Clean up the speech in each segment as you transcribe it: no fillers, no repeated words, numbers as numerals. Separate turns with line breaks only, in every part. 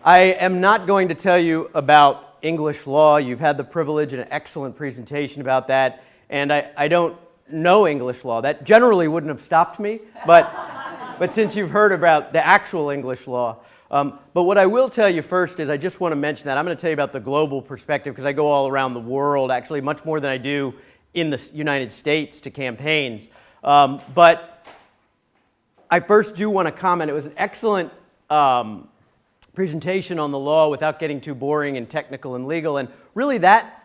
I am not going to tell you about English law. You've had the privilege and an excellent presentation about that, and I don't know English law. That generally wouldn't have stopped me, but since you've heard about the actual English law. But what I will tell you first is I just want to mention that I'm going to tell you about the global perspective because I go all around the world, actually much more than I do in the United States to campaigns. But I first do want to comment. It was an excellent presentation on the law without getting too boring and technical and legal. And really that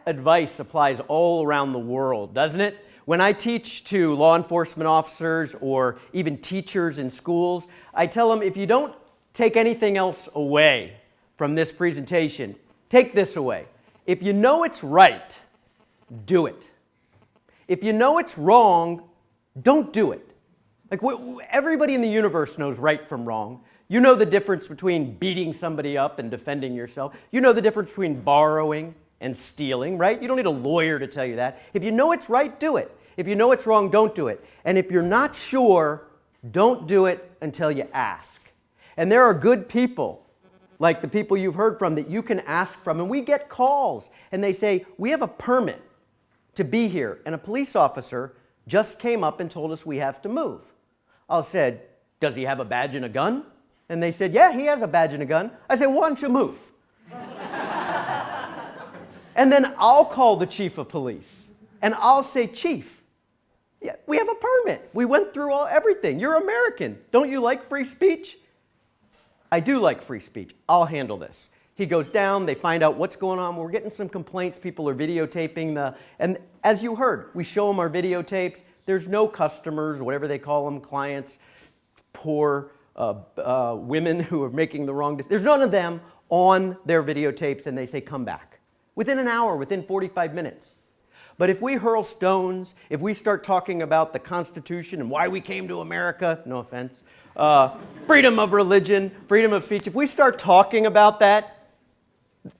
advice applies all around the world, doesn't it? When I teach to law enforcement officers or even teachers in schools, I tell them if you don't take anything else away from this presentation, take this away. If you know it's right, do it. If you know it's wrong, don't do it. Like everybody in the universe knows right from wrong. You know the difference between beating somebody up and defending yourself. You know the difference between borrowing and stealing, right? You don't need a lawyer to tell you that. If you know it's right, do it. If you know it's wrong, don't do it. And if you're not sure, don't do it until you ask. And there are good people, like the people you've heard from, that you can ask from. And we get calls, and they say, we have a permit to be here, and a police officer just came up and told us we have to move. I said, does he have a badge and a gun? And they said, yeah, he has a badge and a gun. I said, why don't you move? And then I'll call the chief of police, and I'll say, Chief, yeah, we have a permit. We went through everything. You're American. Don't you like free speech? I do like free speech. I'll handle this. He goes down. They find out what's going on. We're getting some complaints. People are videotaping and as you heard, we show them our videotapes. There's no customers, whatever they call them, clients, poor women who are making the wrong decision. There's none of them on their videotapes, and they say, come back. Within an hour, within 45 minutes. But if we hurl stones, if we start talking about the Constitution and why we came to America, no offense, freedom of religion, freedom of speech, if we start talking about that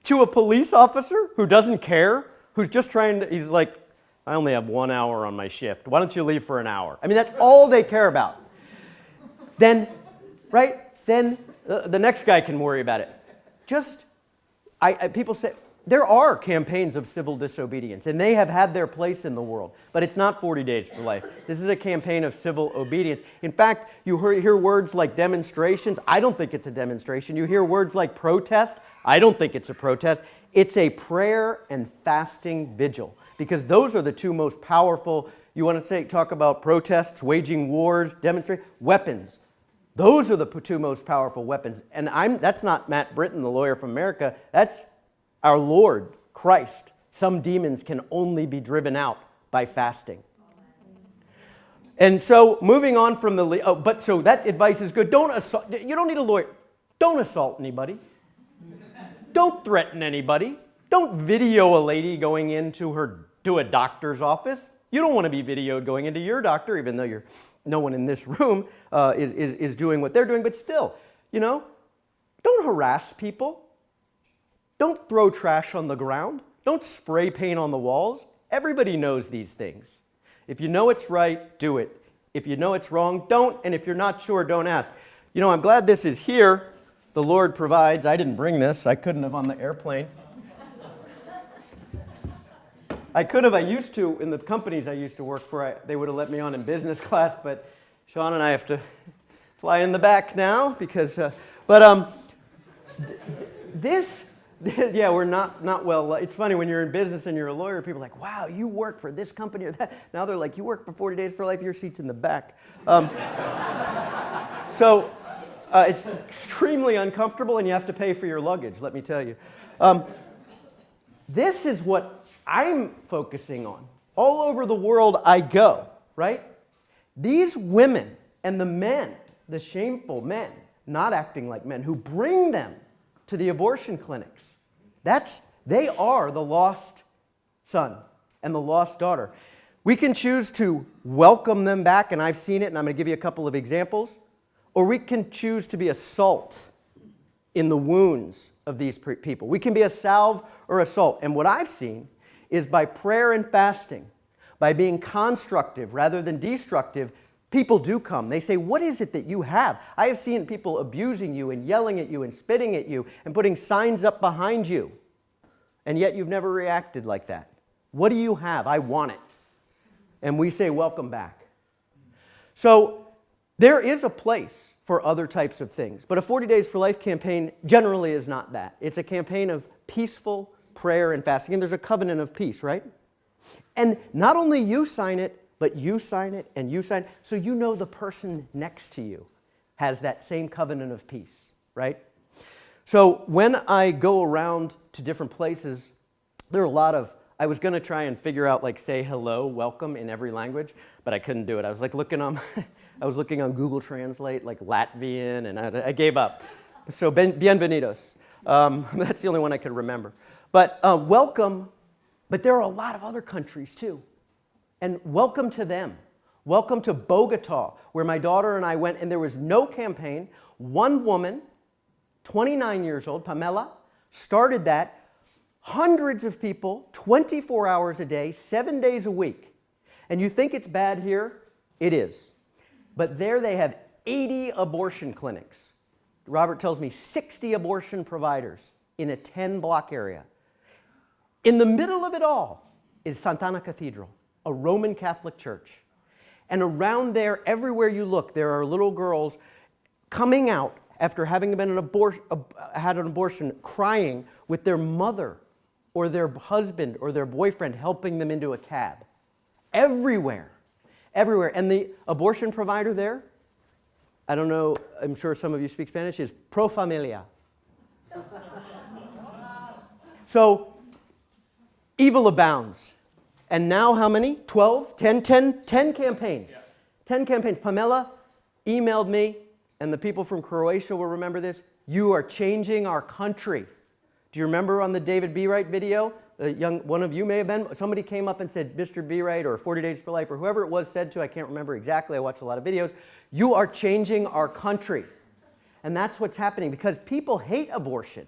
to a police officer who doesn't care, who's just he's like, I only have 1 hour on my shift. Why don't you leave for an hour? I mean, that's all they care about. Then the next guy can worry about it. People say, there are campaigns of civil disobedience, and they have had their place in the world, but it's not 40 Days for Life. This is a campaign of civil obedience. In fact, you hear words like demonstrations. I don't think it's a demonstration. You hear words like protest. I don't think it's a protest. It's a prayer and fasting vigil, because those are the two most powerful. You want to talk about protests, waging wars, demonstrating, weapons. Those are the two most powerful weapons. And that's not Matt Britton, the lawyer from America. That's our Lord, Christ. Some demons can only be driven out by fasting. And so moving on from so that advice is good. Don't assault. You don't need a lawyer. Don't assault anybody. Don't threaten anybody. Don't video a lady going into a doctor's office. You don't want to be videoed going into your doctor, even though no one in this room is doing what they're doing. But still, don't harass people. Don't throw trash on the ground. Don't spray paint on the walls. Everybody knows these things. If you know it's right, do it. If you know it's wrong, don't. And if you're not sure, don't ask. I'm glad this is here. The Lord provides. I didn't bring this. I couldn't have on the airplane. I could have. I used to. In the companies I used to work for, they would have let me on in business class, but Sean and I have to fly in the back now because, yeah, we're not well. It's funny when you're in business and you're a lawyer, people are like, wow, you work for this company or that. Now they're like, you work for 40 Days for Life, your seat's in the back. So it's extremely uncomfortable and you have to pay for your luggage, let me tell you. This is what I'm focusing on. All over the world I go, right? These women and the men, the shameful men, not acting like men, who bring them to the abortion clinics. They are the lost son and the lost daughter. We can choose to welcome them back, and I've seen it, and I'm going to give you a couple of examples, or we can choose to be a salt in the wounds of these people. We can be a salve or a salt. And what I've seen is by prayer and fasting, by being constructive rather than destructive, People do come. They say, what is it that you have? I have seen people abusing you and yelling at you and spitting at you and putting signs up behind you. And yet you've never reacted like that. What do you have? I want it. And we say, welcome back. So there is a place for other types of things. But a 40 Days for Life campaign generally is not that. It's a campaign of peaceful prayer and fasting. And there's a covenant of peace, right? And not only you sign it, but you sign it and you sign it. So you know the person next to you has that same covenant of peace, right? So when I go around to different places, there are a lot of, I was going to try and figure out, like, say hello, welcome in every language, but I couldn't do it. I was like looking on, I was looking on Google Translate, like Latvian, and I gave up. So bienvenidos. That's the only one I could remember. But welcome, but there are a lot of other countries too. And welcome to them. Welcome to Bogota, where my daughter and I went, and there was no campaign. One woman, 29 years old, Pamela, started that. Hundreds of people, 24 hours a day, 7 days a week. And you think it's bad here? It is. But there they have 80 abortion clinics. Robert tells me 60 abortion providers in a 10-block area. In the middle of it all is Santana Cathedral, a Roman Catholic church. And around there, everywhere you look, there are little girls coming out after having been had an abortion, crying with their mother or their husband or their boyfriend helping them into a cab. Everywhere. Everywhere. And the abortion provider there, I don't know, I'm sure some of you speak Spanish, is Pro Familia. So, evil abounds. And now how many? 12? 10 campaigns. Yeah. 10 campaigns. Pamela emailed me, and the people from Croatia will remember this. You are changing our country. Do you remember on the David B. Wright video? One of you may have been. Somebody came up and said, Mr. B. Wright or 40 Days for Life or whoever it was said to, I can't remember exactly. I watched a lot of videos. You are changing our country. And that's what's happening because people hate abortion,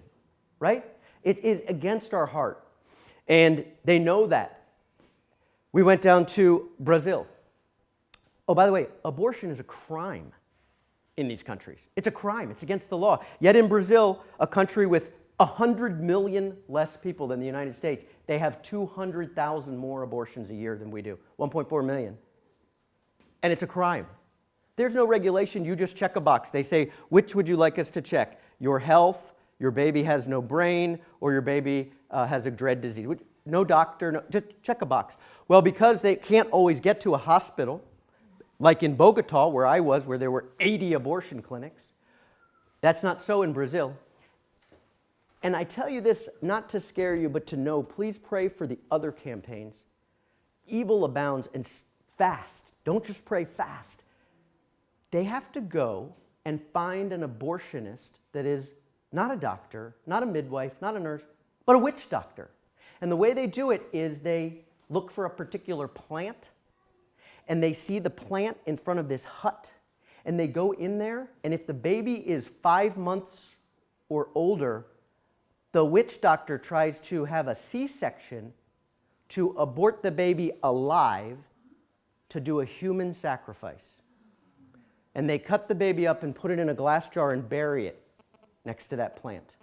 right? It is against our heart. And they know that. We went down to Brazil. Oh, by the way, abortion is a crime in these countries. It's a crime. It's against the law. Yet in Brazil, a country with 100 million less people than the United States, they have 200,000 more abortions a year than we do, 1.4 million. And it's a crime. There's no regulation. You just check a box. They say, which would you like us to check? Your health, your baby has no brain, or your baby has a dread disease. No doctor, no, just check a box. Well, because they can't always get to a hospital, like in Bogota, where I was, where there were 80 abortion clinics, that's not so in Brazil. And I tell you this not to scare you, but to know, please pray for the other campaigns. Evil abounds, and fast. Don't just pray, fast. They have to go and find an abortionist that is not a doctor, not a midwife, not a nurse, but a witch doctor. And the way they do it is they look for a particular plant, and they see the plant in front of this hut, and they go in there, and if the baby is 5 months or older, the witch doctor tries to have a C-section to abort the baby alive to do a human sacrifice. And they cut the baby up and put it in a glass jar and bury it next to that plant.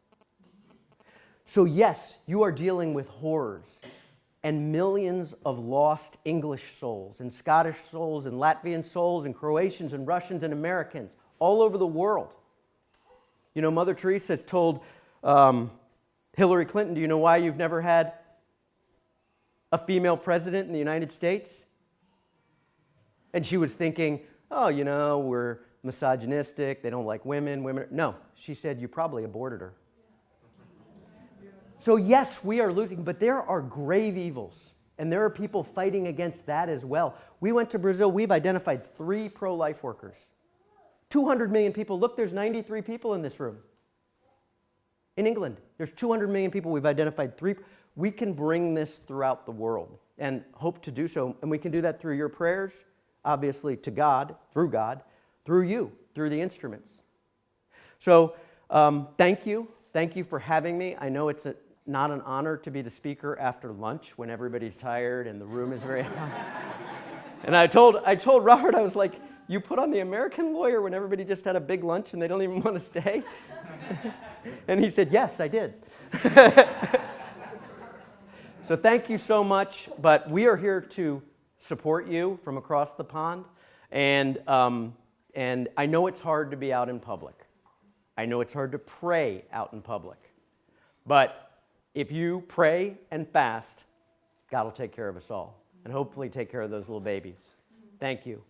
So yes, you are dealing with horrors and millions of lost English souls and Scottish souls and Latvian souls and Croatians and Russians and Americans all over the world. You know, Mother Teresa has told Hillary Clinton, do you know why you've never had a female president in the United States? And she was thinking, oh, you know, we're misogynistic, they don't like women. No, she said, you probably aborted her. So yes, we are losing, but there are grave evils, and there are people fighting against that as well. We went to Brazil, we've identified 3 pro-life workers. 200 million people. Look, there's 93 people in this room. In England, there's 200 million people. We've identified 3. We can bring this throughout the world and hope to do so. And we can do that through your prayers, obviously to God, through you, through the instruments. So thank you. Thank you for having me. I know it's not an honor to be the speaker after lunch when everybody's tired and the room is very hot. And I told Robert, I was like, You put on the American Lawyer when everybody just had a big lunch and they don't even want to stay? And he said, yes, I did. So thank you so much, but we are here to support you from across the pond, and I know it's hard to be out in public. I know it's hard to pray out in public, but if you pray and fast, God will take care of us all, and hopefully take care of those little babies. Thank you.